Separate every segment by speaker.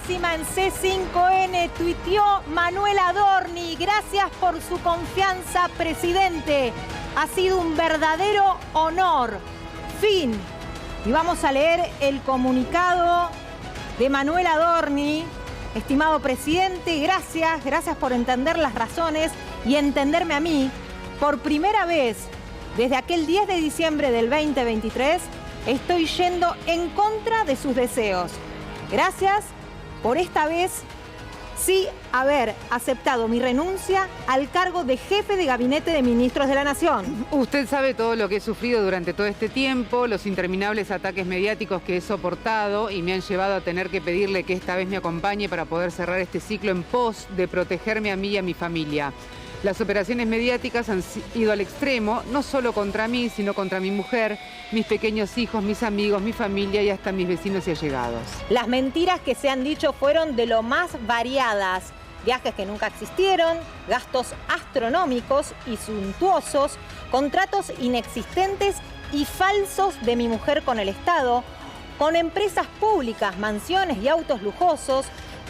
Speaker 1: máxima en C5N, tuiteó Manuel Adorni. Gracias por su confianza, presidente. Ha sido un verdadero honor. Fin. Y vamos a leer el comunicado de Manuel Adorni. Estimado presidente, gracias por entender las razones y entenderme a mí. Por primera vez, desde aquel 10 de diciembre del 2023, estoy yendo en contra de sus deseos. Gracias por esta vez sí haber aceptado mi renuncia al cargo de jefe de gabinete de ministros de la Nación.
Speaker 2: Usted sabe todo lo que he sufrido durante todo este tiempo, los interminables ataques mediáticos que he soportado y me han llevado a tener que pedirle que esta vez me acompañe para poder cerrar este ciclo en pos de protegerme a mí y a mi familia. Las operaciones mediáticas han ido al extremo, no solo contra mí, sino contra mi mujer, mis pequeños hijos, mis amigos, mi familia y hasta mis vecinos y allegados.
Speaker 1: Las mentiras que se han dicho fueron de lo más variadas. Viajes que nunca existieron, gastos astronómicos y suntuosos, contratos inexistentes y falsos de mi mujer con el Estado, con empresas públicas, mansiones y autos lujosos,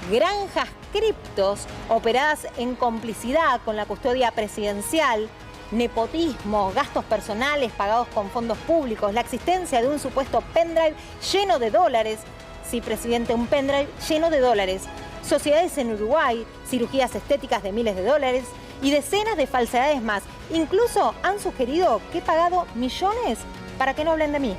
Speaker 1: granjas criptos operadas en complicidad con la custodia presidencial, nepotismo, gastos personales pagados con fondos públicos, la existencia de un supuesto pendrive lleno de dólares. Sí, presidente, un pendrive lleno de dólares. Sociedades en Uruguay, cirugías estéticas de miles de dólares y decenas de falsedades más. Incluso han sugerido que he pagado millones para que no hablen de mí.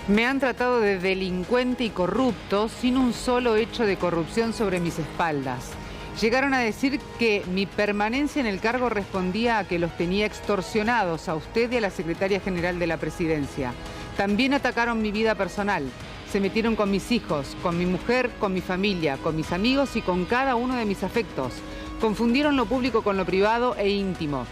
Speaker 2: Me han tratado de delincuente y corrupto sin un solo hecho de corrupción sobre mis espaldas. Llegaron a decir que mi permanencia en el cargo respondía a que los tenía extorsionados a usted y a la secretaria general de la presidencia. También atacaron mi vida personal. Se metieron con mis hijos, con mi mujer, con mi familia, con mis amigos y con cada uno de mis afectos. Confundieron lo público con lo privado e íntimo.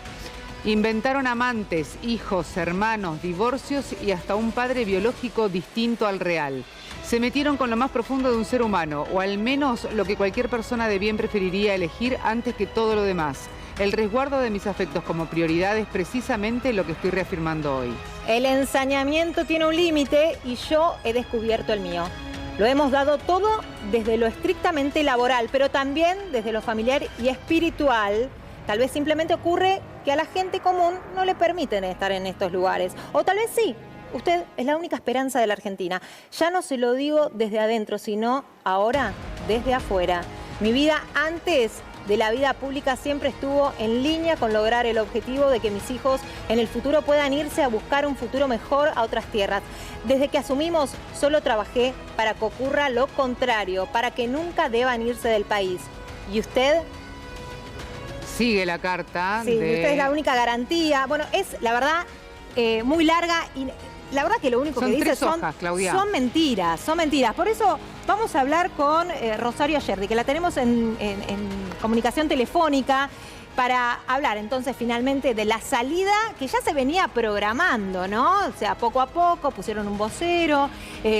Speaker 2: Inventaron amantes, hijos, hermanos, divorcios y hasta un padre biológico distinto al real. Se metieron con lo más profundo de un ser humano, o al menos lo que cualquier persona de bien preferiría elegir antes que todo lo demás. El resguardo de mis afectos como prioridad es precisamente lo que estoy reafirmando hoy.
Speaker 1: El ensañamiento tiene un límite y yo he descubierto el mío. Lo hemos dado todo desde lo estrictamente laboral, pero también desde lo familiar y espiritual. Tal vez simplemente ocurre que a la gente común no le permiten estar en estos lugares. O tal vez sí. Usted es la única esperanza de la Argentina. Ya no se lo digo desde adentro, sino ahora desde afuera. Mi vida antes de la vida pública siempre estuvo en línea con lograr el objetivo de que mis hijos en el futuro puedan irse a buscar un futuro mejor a otras tierras. Desde que asumimos, solo trabajé para que ocurra lo contrario, para que nunca deban irse del país. ¿Y usted?
Speaker 2: Sigue la carta.
Speaker 1: Sí, usted es la única garantía. Bueno, es la verdad muy larga y la verdad que lo único que dice son mentiras, son mentiras. Por eso vamos a hablar con Rosario Ayerdi, que la tenemos en comunicación telefónica para hablar entonces finalmente de la salida que ya se venía programando, ¿no? O sea, poco a poco pusieron un vocero,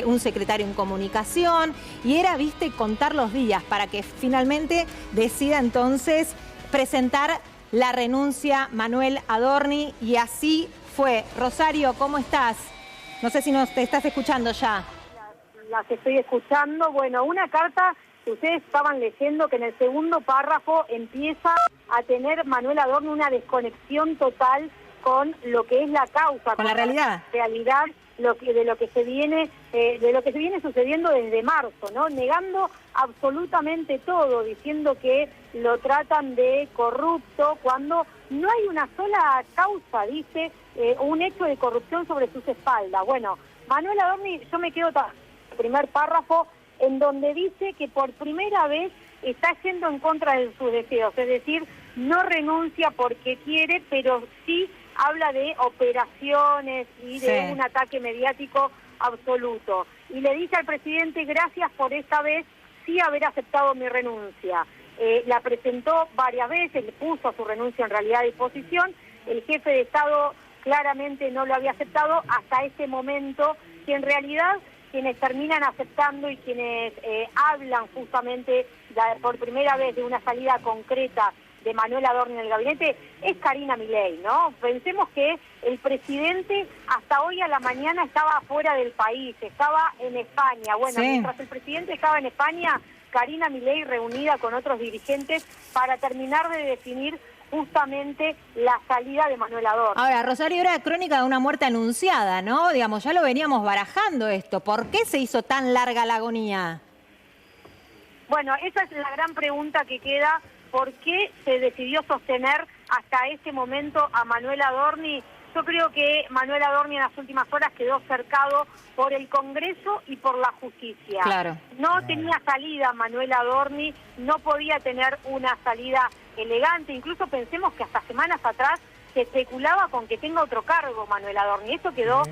Speaker 1: un secretario en comunicación y era, viste, contar los días para que finalmente decida entonces presentar la renuncia Manuel Adorni y así fue. Rosario, ¿cómo estás? No sé si te estás escuchando ya.
Speaker 3: Las estoy escuchando. Bueno, una carta que ustedes estaban leyendo que en el segundo párrafo empieza a tener Manuel Adorni una desconexión total con lo que es la causa.
Speaker 1: Con la realidad.
Speaker 3: De lo que se viene sucediendo desde marzo, ¿no? Negando absolutamente todo, diciendo que lo tratan de corrupto cuando no hay una sola causa, dice, un hecho de corrupción sobre sus espaldas. Bueno, Manuel Adorni, yo me quedo el primer párrafo en donde dice que por primera vez está yendo en contra de sus deseos, es decir, no renuncia porque quiere, pero sí habla de operaciones y de un ataque mediático absoluto. Y le dice al presidente, gracias por esta vez sí haber aceptado mi renuncia. La presentó varias veces, le puso su renuncia en realidad a disposición. El jefe de Estado claramente no lo había aceptado hasta ese momento, que en realidad quienes terminan aceptando y quienes hablan justamente por primera vez de una salida concreta de Manuel Adorni en el gabinete es Karina Milei, ¿no? Pensemos que el presidente hasta hoy a la mañana estaba fuera del país, estaba en España. Bueno, mientras el presidente estaba en España, Karina Milei reunida con otros dirigentes para terminar de definir justamente la salida de Manuel Adorni.
Speaker 1: Ahora, Rosario, era crónica de una muerte anunciada, ¿no? Digamos, ya lo veníamos barajando esto. ¿Por qué se hizo tan larga la agonía?
Speaker 3: Bueno, esa es la gran pregunta que queda. ¿Por qué se decidió sostener hasta ese momento a Manuel Adorni? Yo creo que Manuel Adorni en las últimas horas quedó cercado por el Congreso y por la justicia.
Speaker 1: Claro.
Speaker 3: No tenía salida Manuel Adorni, no podía tener una salida elegante. Incluso pensemos que hasta semanas atrás se especulaba con que tenga otro cargo Manuel Adorni. Esto quedó...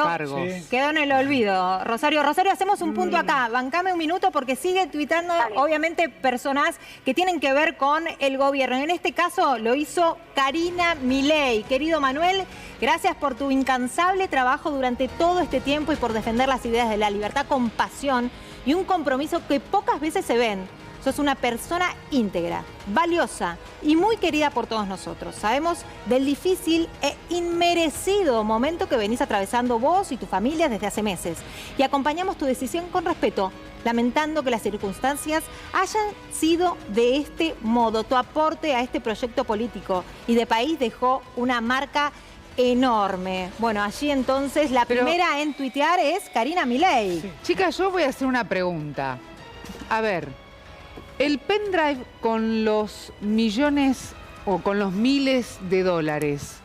Speaker 2: Cargos.
Speaker 1: Quedó en el olvido. Rosario, hacemos un punto acá. Bancame un minuto porque sigue tuitando, obviamente, personas que tienen que ver con el gobierno. En este caso lo hizo Karina Milei. Querido Manuel, gracias por tu incansable trabajo durante todo este tiempo y por defender las ideas de la libertad con pasión y un compromiso que pocas veces se ven. Sos una persona íntegra, valiosa y muy querida por todos nosotros. Sabemos del difícil e inmerecido momento que venís atravesando vos y tu familia desde hace meses. Y acompañamos tu decisión con respeto, lamentando que las circunstancias hayan sido de este modo. Tu aporte a este proyecto político y de país dejó una marca enorme. Bueno, allí entonces la primera en tuitear es Karina Milei.
Speaker 2: Sí. Chicas, yo voy a hacer una pregunta. A ver... El pendrive con los millones o con los miles de dólares,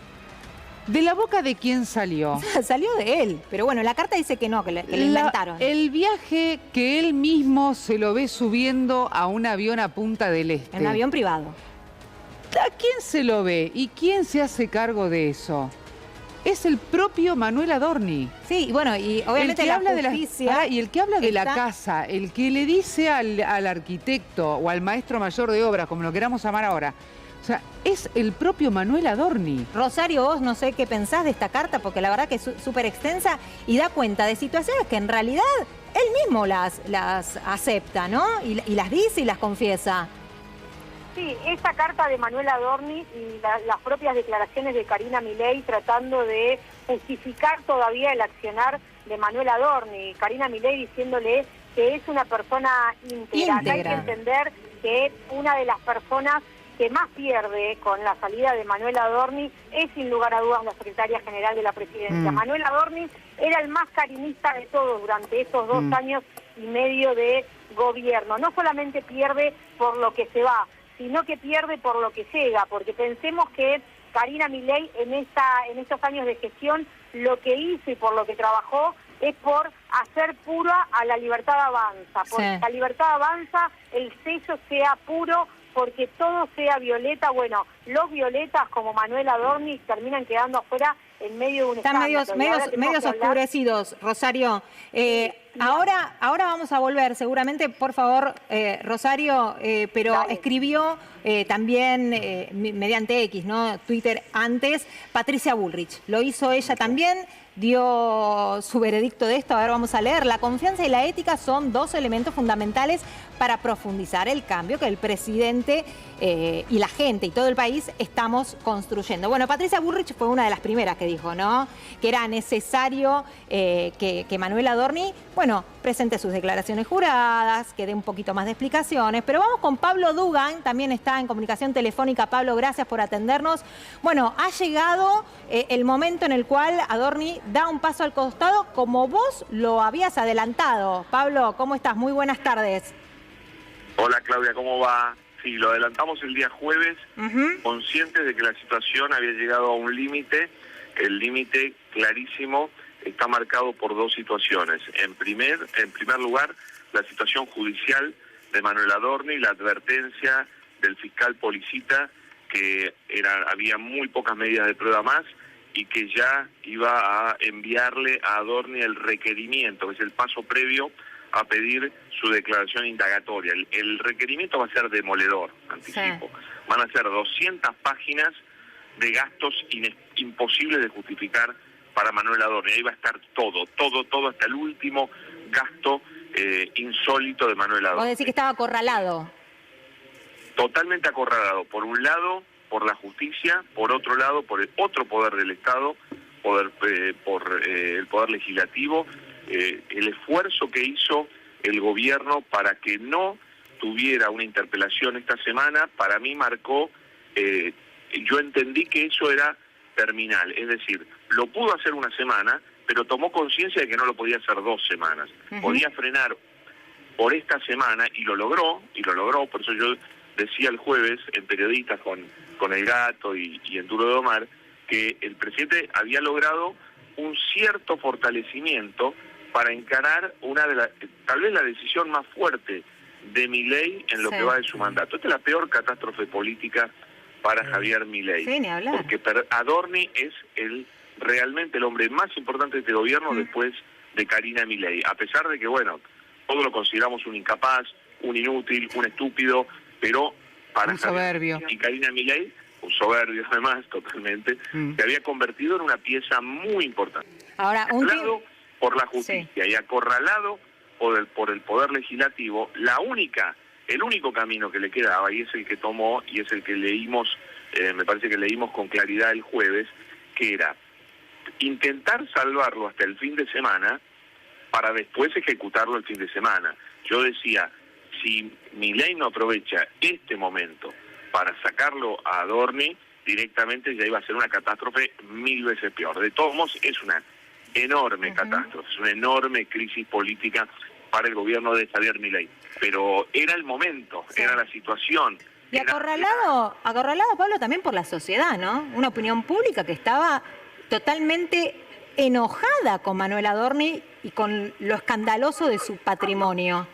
Speaker 2: ¿de la boca de quién salió?
Speaker 1: Salió de él, pero bueno, la carta dice que no, que le inventaron.
Speaker 2: El viaje que él mismo se lo ve subiendo a un avión a Punta del Este.
Speaker 1: En un avión privado.
Speaker 2: ¿A quién se lo ve y quién se hace cargo de eso? Es el propio Manuel Adorni.
Speaker 1: Sí, y bueno, y obviamente la justicia...
Speaker 2: Y el que habla de la casa, el que le dice al arquitecto o al maestro mayor de obras, como lo queramos llamar ahora, o sea, es el propio Manuel Adorni.
Speaker 1: Rosario, vos no sé qué pensás de esta carta, porque la verdad que es súper extensa y da cuenta de situaciones que en realidad él mismo las acepta, ¿no? Y las dice y las confiesa.
Speaker 3: Sí, esta carta de Manuel Adorni y las propias declaraciones de Karina Milei tratando de justificar todavía el accionar de Manuel Adorni. Karina Milei diciéndole que es una persona íntegra. Hay que entender que una de las personas que más pierde con la salida de Manuel Adorni es sin lugar a dudas la secretaria general de la presidencia. Manuel Adorni era el más carinista de todos durante estos 2 años y medio de gobierno. No solamente pierde por lo que se va, sino que pierde por lo que llega, porque pensemos que Karina Milei en estos años de gestión lo que hizo y por lo que trabajó es por hacer pura a la libertad avanza, porque la libertad avanza, el sello sea puro, porque todo sea violeta. Bueno, los violetas como Manuel Adorni terminan quedando afuera en medio de un escándalo.
Speaker 1: Están medios oscurecidos, Rosario. Ahora vamos a volver, seguramente, por favor, Rosario, pero dale. Escribió también mediante X, ¿no? Twitter antes, Patricia Bullrich. Lo hizo ella también, dio su veredicto de esto. A ver, vamos a leer. La confianza y la ética son 2 elementos fundamentales para profundizar el cambio que el presidente y la gente y todo el país estamos construyendo. Bueno, Patricia Bullrich fue una de las primeras que dijo, ¿no? Que era necesario que Manuel Adorni, bueno, presente sus declaraciones juradas, que dé un poquito más de explicaciones. Pero vamos con Pablo Dugan, también está en comunicación telefónica. Pablo, gracias por atendernos. Bueno, ha llegado el momento en el cual Adorni da un paso al costado, como vos lo habías adelantado. Pablo, ¿cómo estás? Muy buenas tardes.
Speaker 4: Hola Claudia, ¿cómo va? Sí, lo adelantamos el día jueves, conscientes de que la situación había llegado a un límite. El límite clarísimo está marcado por 2 situaciones. En primer lugar, la situación judicial de Manuel Adorni, la advertencia del fiscal Policita que había muy pocas medidas de prueba más y que ya iba a enviarle a Adorni el requerimiento, que es el paso previo a pedir su declaración indagatoria. El requerimiento va a ser demoledor, anticipo. Sí. Van a ser 200 páginas de gastos imposibles de justificar para Manuel Adorni. Ahí va a estar todo, hasta el último gasto insólito de Manuel Adorni.
Speaker 1: Vos decís que estaba acorralado.
Speaker 4: Totalmente acorralado. Por un lado, por la justicia, por otro lado, por el otro poder del Estado, por el poder legislativo. El esfuerzo que hizo el gobierno para que no tuviera una interpelación esta semana, para mí marcó, yo entendí que eso era terminal, es decir, lo pudo hacer una semana, pero tomó conciencia de que no lo podía hacer 2 semanas, podía frenar por esta semana y lo logró, por eso yo decía el jueves en Periodistas con El Gato y en Duro de Omar, que el presidente había logrado un cierto fortalecimiento para encarar tal vez la decisión más fuerte de Milei en lo que va de su mandato. Esta es la peor catástrofe política para Javier Milei,
Speaker 1: sí, ni hablar.
Speaker 4: Porque Adorni es realmente el hombre más importante de este gobierno después de Karina Milei, a pesar de que, bueno, todos lo consideramos un incapaz, un inútil, un estúpido, pero para
Speaker 2: un soberbio.
Speaker 4: Y Karina Milei, un soberbio además, totalmente, se había convertido en una pieza muy importante.
Speaker 1: Ahora,
Speaker 4: acorralado por la justicia y acorralado por el poder legislativo, el único camino que le quedaba, y es el que tomó, y es el que leímos, me parece que leímos con claridad el jueves, que era intentar salvarlo hasta el fin de semana para después ejecutarlo el fin de semana. Yo decía, si Milei no aprovecha este momento para sacarlo a Adorni, directamente ya iba a ser una catástrofe 1000 veces peor. De todos modos, es una enorme catástrofe, es una enorme crisis política para el gobierno de Javier Milei. Pero era el momento, era la situación.
Speaker 1: Y acorralado, Pablo, también por la sociedad, ¿no? Una opinión pública que estaba totalmente enojada con Manuel Adorni y con lo escandaloso de su patrimonio.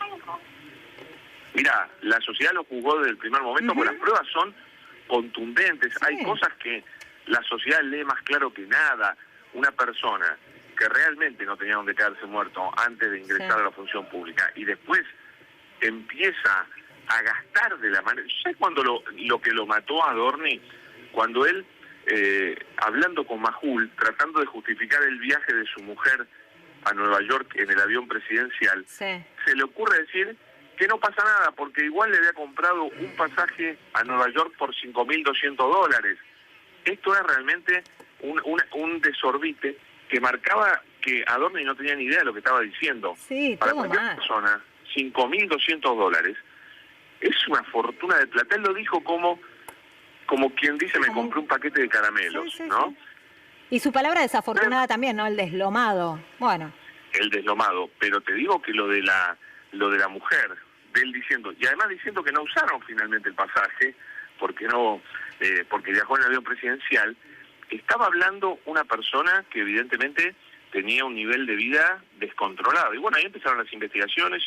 Speaker 4: Mirá, la sociedad lo juzgó desde el primer momento, porque las pruebas son contundentes. Sí. Hay cosas que la sociedad lee más claro que nada. Una persona que realmente no tenía donde quedarse muerto antes de ingresar a la función pública y después empieza a gastar de la manera... ¿Sabes cuando lo que lo mató a Adorni? Cuando él, hablando con Majul, tratando de justificar el viaje de su mujer a Nueva York en el avión presidencial, se le ocurre decir que no pasa nada, porque igual le había comprado un pasaje a Nueva York por $5.200. Esto era realmente un desorbite que marcaba que Adorni no tenía ni idea de lo que estaba diciendo.
Speaker 1: Sí,
Speaker 4: para cualquier persona, $5.200 es una fortuna de plata. Él lo dijo como quien dice, me compré un paquete de caramelos, ¿no?
Speaker 1: Y su palabra desafortunada también, ¿no? El deslomado. Bueno. El
Speaker 4: deslomado, pero te digo que lo de la mujer, de él diciendo, y además diciendo que no usaron finalmente el pasaje, porque viajó en el avión presidencial, estaba hablando una persona que evidentemente tenía un nivel de vida descontrolado. Y bueno, ahí empezaron las investigaciones,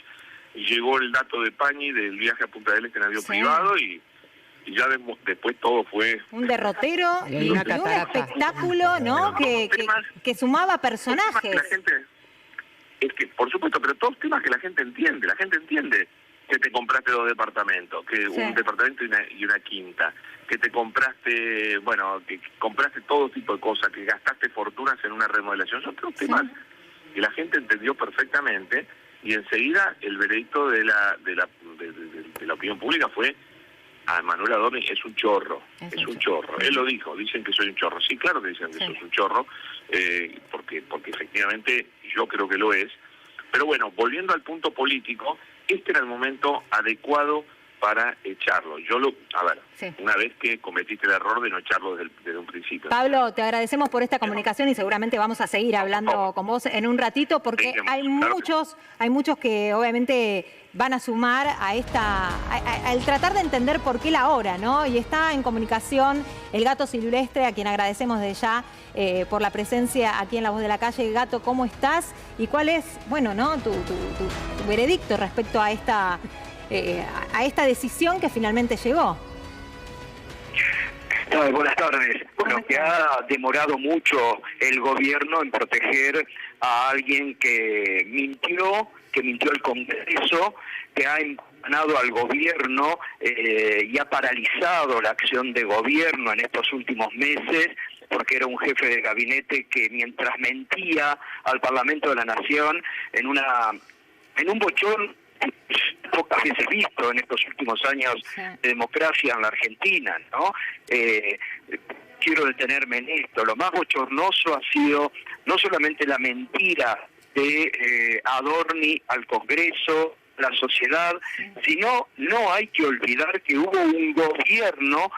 Speaker 4: y llegó el dato de Pañi del viaje a Punta del Este en avión privado, y ya después todo fue...
Speaker 1: Un derrotero y un espectáculo, ¿no? Que sumaba personajes.
Speaker 4: La gente, es que, por supuesto, pero todos temas que la gente entiende. La gente entiende que te compraste 2 departamentos, que un departamento y una quinta, que te compraste, que compraste todo tipo de cosas, que gastaste fortunas en una remodelación. Son todos temas que la gente entendió perfectamente, y enseguida el veredicto de la opinión pública fue: a Manuel Adorni es un chorro, es un chorro. Él lo dijo, dicen que soy un chorro. Sí, claro que dicen que sos un chorro, porque efectivamente yo creo que lo es. Pero bueno, volviendo al punto político, este era el momento adecuado para echarlo. Una vez que cometiste el error de no echarlo desde un principio.
Speaker 1: Pablo, te agradecemos por esta comunicación y seguramente vamos a seguir hablando con vos en un ratito, porque hay muchos que obviamente van a sumar al tratar de entender por qué la hora, ¿no? Y está en comunicación el Gato Silvestre, a quien agradecemos de ya por la presencia aquí en La Voz de la Calle. Gato, ¿cómo estás? ¿Y cuál es, tu veredicto respecto a esta decisión que finalmente llegó?
Speaker 5: Buenas tardes. Bueno, que ha demorado mucho el gobierno en proteger a alguien que mintió al Congreso, que ha empanado al gobierno y ha paralizado la acción de gobierno en estos últimos meses, porque era un jefe de gabinete que, mientras mentía al Parlamento de la Nación en un bochón pocas veces visto en estos últimos años de democracia en la Argentina, ¿no? Quiero detenerme en esto. Lo más bochornoso ha sido no solamente la mentira de Adorni al Congreso, la sociedad, sino no hay que olvidar que hubo un gobierno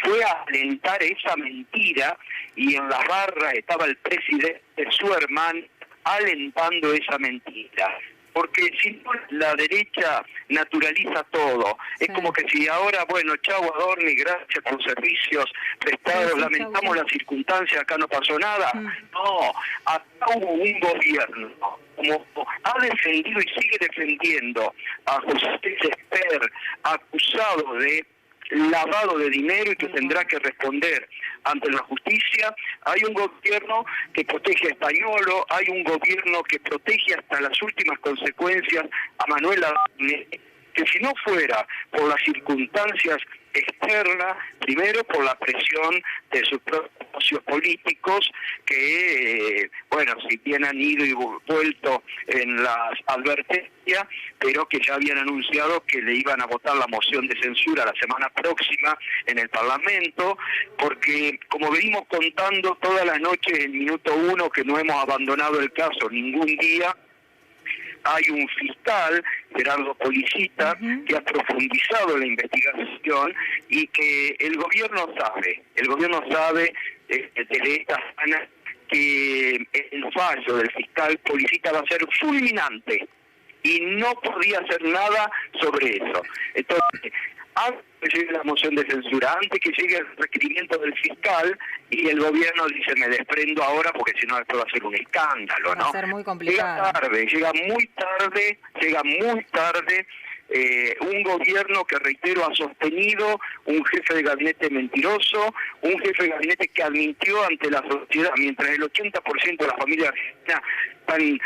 Speaker 5: fue a alentar esa mentira y en las barras estaba el presidente Suerman alentando esa mentira. Porque si no, la derecha naturaliza todo. Es como que si ahora, bueno, chau Adorni, gracias por servicios prestados, lamentamos las circunstancias, acá no pasó nada. No, acá hubo un gobierno, como ha defendido y sigue defendiendo a José Esper, acusado de lavado de dinero y que tendrá que responder ante la justicia. Hay un gobierno que protege a Españolo, hay un gobierno que protege hasta las últimas consecuencias a Manuel Adorni, que si no fuera por las circunstancias externas, primero por la presión de sus propios socios políticos que, bueno, si bien han ido y vuelto en las advertencias, pero que ya habían anunciado que le iban a votar la moción de censura la semana próxima en el Parlamento, porque como venimos contando todas las noches en Minuto 1 que no hemos abandonado el caso ningún día, hay un fiscal, Gerardo Policita, que ha profundizado la investigación y que el gobierno sabe desde esta semana que el fallo del fiscal Policita va a ser fulminante y no podía hacer nada sobre eso. Entonces, antes que llegue la moción de censura, antes que llegue el requerimiento del fiscal, y el gobierno dice, me desprendo ahora porque si no esto va a ser un escándalo, ¿no?
Speaker 1: Va a ser muy complicado.
Speaker 5: Llega muy tarde, un gobierno que, reitero, ha sostenido un jefe de gabinete mentiroso, un jefe de gabinete que admitió ante la sociedad, mientras el 80% de las familias argentinas están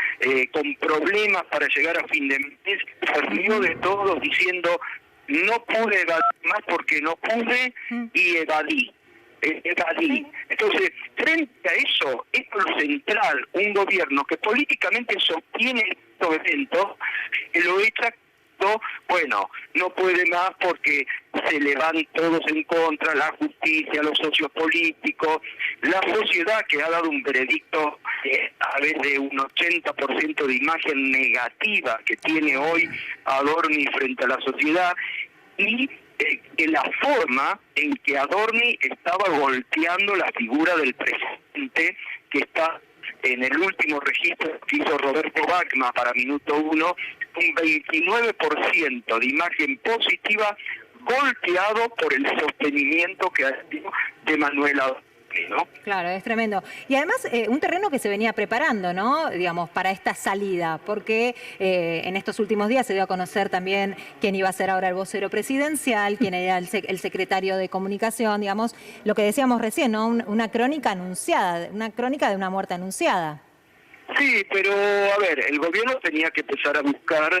Speaker 5: con problemas para llegar a fin de mes, se rió de todos diciendo, no pude evadir más porque no pude y evadí. Entonces, frente a eso, es lo central, un gobierno que políticamente sostiene estos eventos, que lo echa, bueno, no puede más porque se le van todos en contra, la justicia, los socios políticos, la sociedad que ha dado un veredicto a través de un 80% de imagen negativa que tiene hoy Adorni frente a la sociedad, y la forma en que Adorni estaba golpeando la figura del presidente, que está en el último registro que hizo Roberto Bachmann para Minuto 1, un 29% de imagen positiva golpeado por el sostenimiento que ha sido de Manuel Adorni, ¿no?
Speaker 1: Claro, es tremendo. Y además un terreno que se venía preparando, ¿no? Digamos, para esta salida, porque en estos últimos días se dio a conocer también quién iba a ser ahora el vocero presidencial, quién era el secretario de comunicación, digamos, lo que decíamos recién, ¿no? Una crónica anunciada, una crónica de una muerte anunciada.
Speaker 5: Sí, pero a ver, el gobierno tenía que empezar a buscar,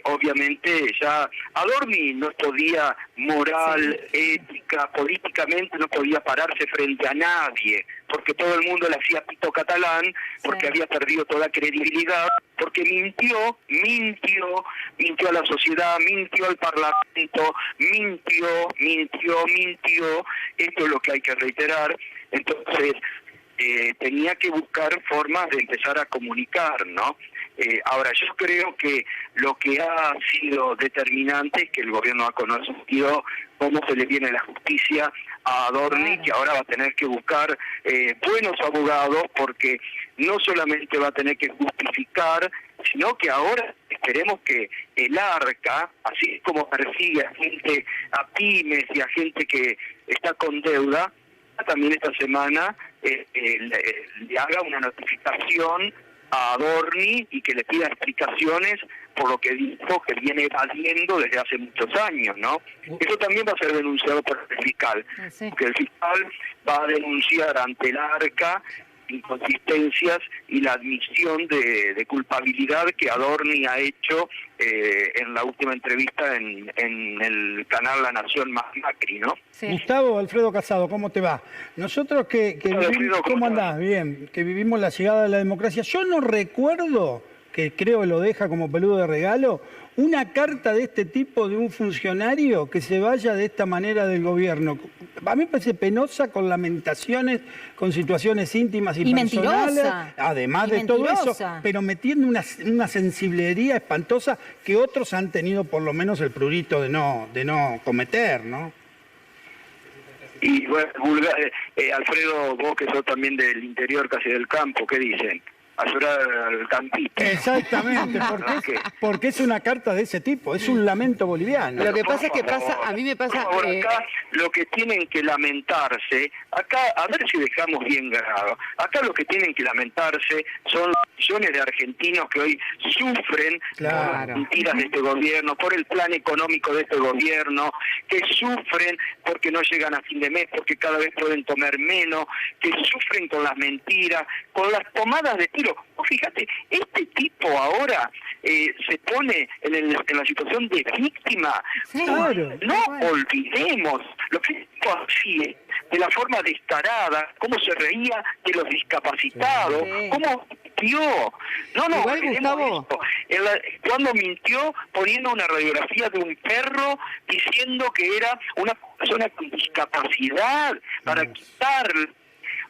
Speaker 5: obviamente ya Adorni no podía moral, ética, políticamente no podía pararse frente a nadie, porque todo el mundo le hacía pito catalán, porque había perdido toda credibilidad, porque mintió a la sociedad, mintió al Parlamento, mintió, esto es lo que hay que reiterar. Entonces, tenía que buscar formas de empezar a comunicar, ¿no? Ahora, yo creo que lo que ha sido determinante es que el gobierno ha conocido cómo se le viene la justicia a Adorni, que ahora va a tener que buscar buenos abogados, porque no solamente va a tener que justificar, sino que ahora esperemos que el ARCA, así como persigue a gente, a pymes y a gente que está con deuda, también esta semana le haga una notificación a Adorni y que le pida explicaciones por lo que dijo que viene evadiendo desde hace muchos años, ¿no? Eso también va a ser denunciado por el fiscal, que el fiscal va a denunciar ante el ARCA inconsistencias y la admisión de culpabilidad que Adorni ha hecho en la última entrevista en el canal La Nación más Macri, ¿no?
Speaker 6: Sí. Gustavo Alfredo Casado, ¿cómo te va? Nosotros que
Speaker 5: Alfredo,
Speaker 6: ¿cómo andás? Bien, que vivimos la llegada de la democracia. Yo no recuerdo que creo lo deja como peludo de regalo, una carta de este tipo de un funcionario que se vaya de esta manera del gobierno. A mí me parece penosa, con lamentaciones, con situaciones íntimas y personales,
Speaker 1: mentirosa.
Speaker 6: además de todo eso, pero metiendo una sensibilidad espantosa que otros han tenido por lo menos el prurito de no cometer, ¿no?
Speaker 5: Y bueno, Alfredo, vos que sos también del interior, casi del campo, ¿qué dicen? A llorar al campito.
Speaker 6: Exactamente, porque es una carta de ese tipo, es un lamento boliviano.
Speaker 2: Lo que pasa es que a mí me pasa...
Speaker 5: Acá lo que tienen que lamentarse, acá, a ver si dejamos bien grabado, acá lo que tienen que lamentarse son las millones de argentinos que hoy sufren por las mentiras de este gobierno, por el plan económico de este gobierno, que sufren porque no llegan a fin de mes, porque cada vez pueden comer menos, que sufren con las mentiras, con las tomadas de tiro. Oh, fíjate, este tipo ahora se pone en la situación de víctima.
Speaker 1: Sí,
Speaker 5: no olvidemos lo que hacía, de la forma descarada, cómo se reía de los discapacitados, cómo mintió. No,
Speaker 2: igual, Gustavo,
Speaker 5: cuando mintió poniendo una radiografía de un perro diciendo que era una persona con discapacidad para quitarle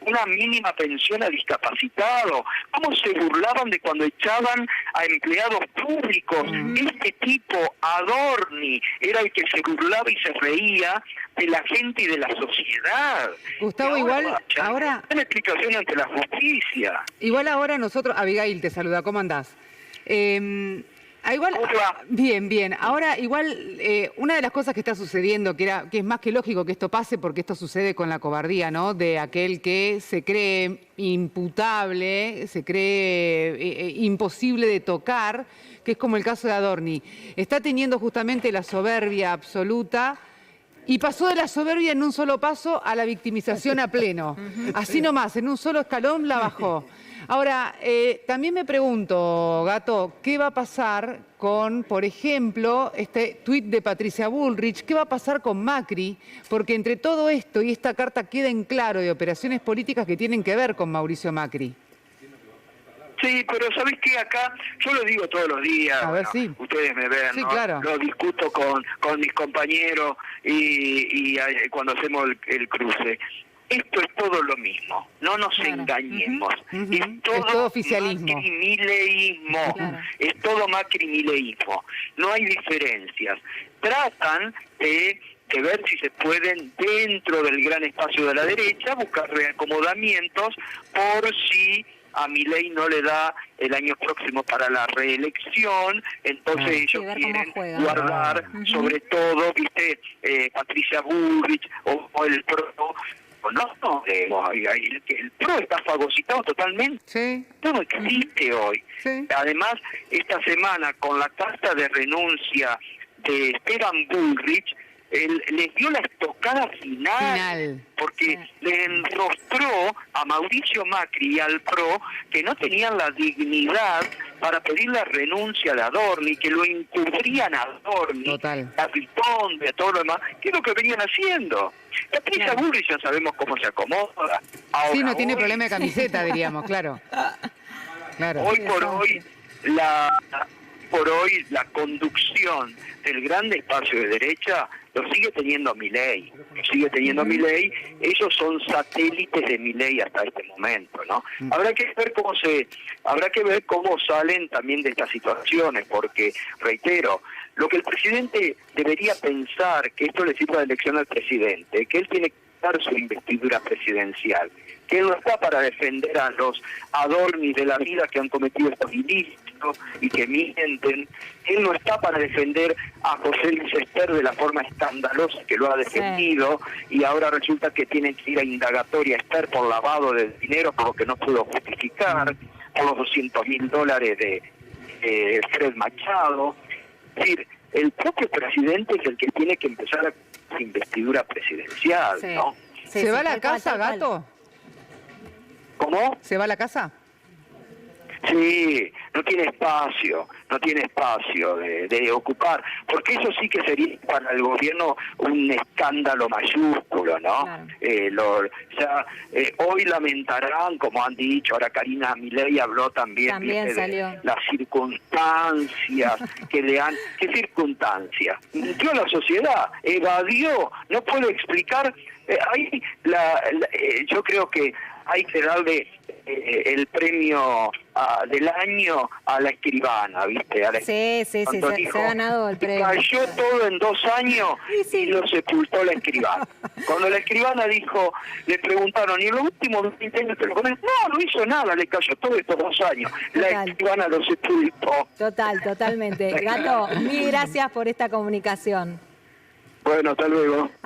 Speaker 5: una mínima pensión a discapacitados, cómo se burlaban de cuando echaban a empleados públicos. Este tipo, Adorni, era el que se burlaba y se reía de la gente y de la sociedad.
Speaker 2: Gustavo, ahora
Speaker 5: una explicación ante la justicia.
Speaker 2: Igual ahora nosotros, Abigail te saluda, ¿cómo andás? Bien. Ahora, igual, una de las cosas que está sucediendo, que es más que lógico que esto pase, porque esto sucede con la cobardía, ¿no? De aquel que se cree imputable, se cree imposible de tocar, que es como el caso de Adorni. Está teniendo justamente la soberbia absoluta y pasó de la soberbia en un solo paso a la victimización a pleno. Así nomás, en un solo escalón la bajó. Ahora, también me pregunto, Gato, ¿qué va a pasar con, por ejemplo, este tuit de Patricia Bullrich? ¿Qué va a pasar con Macri? Porque entre todo esto y esta carta queda en claro de operaciones políticas que tienen que ver con Mauricio Macri.
Speaker 5: Sí, pero ¿sabés qué? Acá, yo lo digo todos los días, ustedes me ven, ¿no?
Speaker 2: Claro.
Speaker 5: Lo discuto con mis compañeros y cuando hacemos el cruce. Esto es todo lo mismo, no nos engañemos. Es todo
Speaker 2: oficialismo.
Speaker 5: Macrimileísmo. Es todo macrimileísmo. No hay diferencias. Tratan de ver si se pueden, dentro del gran espacio de la derecha, buscar reacomodamientos por si a Milei no le da el año próximo para la reelección, entonces ellos quieren guardar, sobre todo, Patricia Bullrich o el PRO. El PRO está fagocitado totalmente.
Speaker 2: Sí.
Speaker 5: No existe hoy.
Speaker 2: Sí.
Speaker 5: Además, esta semana, con la carta de renuncia de Esteban Bullrich, les dio la estocada final. Porque le enrostró a Mauricio Macri y al PRO que no tenían la dignidad para pedir la renuncia de Adorni, que lo encubrían a Adorni, a Riponde, a todo lo demás, que es lo que venían haciendo. La Patricia Bullrich ya sabemos cómo se acomoda.
Speaker 2: Ahora, no tiene problema de camiseta, diríamos, claro.
Speaker 5: Hoy por hoy la conducción del gran espacio de derecha lo sigue teniendo Milei, ellos son satélites de Milei hasta este momento, ¿no? Habrá que ver cómo salen también de estas situaciones, porque, reitero, lo que el presidente debería pensar, que esto le sirva de lección al presidente, que él tiene que dar su investidura presidencial, que él no está para defender a los Adorni de la vida que han cometido estos ilícitos y que mienten. Él no está para defender a José Luis Ester de la forma escandalosa que lo ha defendido, y ahora resulta que tienen que ir a indagatoria a Ester por lavado de dinero, por lo que no pudo justificar, por los $200.000 de Fred Machado. Es decir, el propio presidente es el que tiene que empezar a su investidura presidencial, ¿no?
Speaker 2: ¿Se va a la casa, Gato?
Speaker 5: ¿Cómo?
Speaker 2: ¿Se va a la casa?
Speaker 5: Sí, no tiene espacio de ocupar, porque eso sí que sería para el gobierno un escándalo mayúsculo, ¿no? Claro. Hoy lamentarán, como han dicho, ahora Karina Milei habló también de las circunstancias que le han... ¿Qué circunstancias? Mintió a la sociedad, evadió, no puedo explicar... yo creo que hay que darle el premio del año a la escribana, ¿viste?
Speaker 1: Sí, se ha ganado el premio.
Speaker 5: Cayó todo en 2 años y lo sepultó la escribana. Cuando la escribana dijo, le preguntaron, ¿y en los últimos 20 años te lo comes? No hizo nada, le cayó todo estos 2 años. La escribana lo sepultó.
Speaker 1: Totalmente. Gato, mil gracias por esta comunicación.
Speaker 5: Bueno, hasta luego.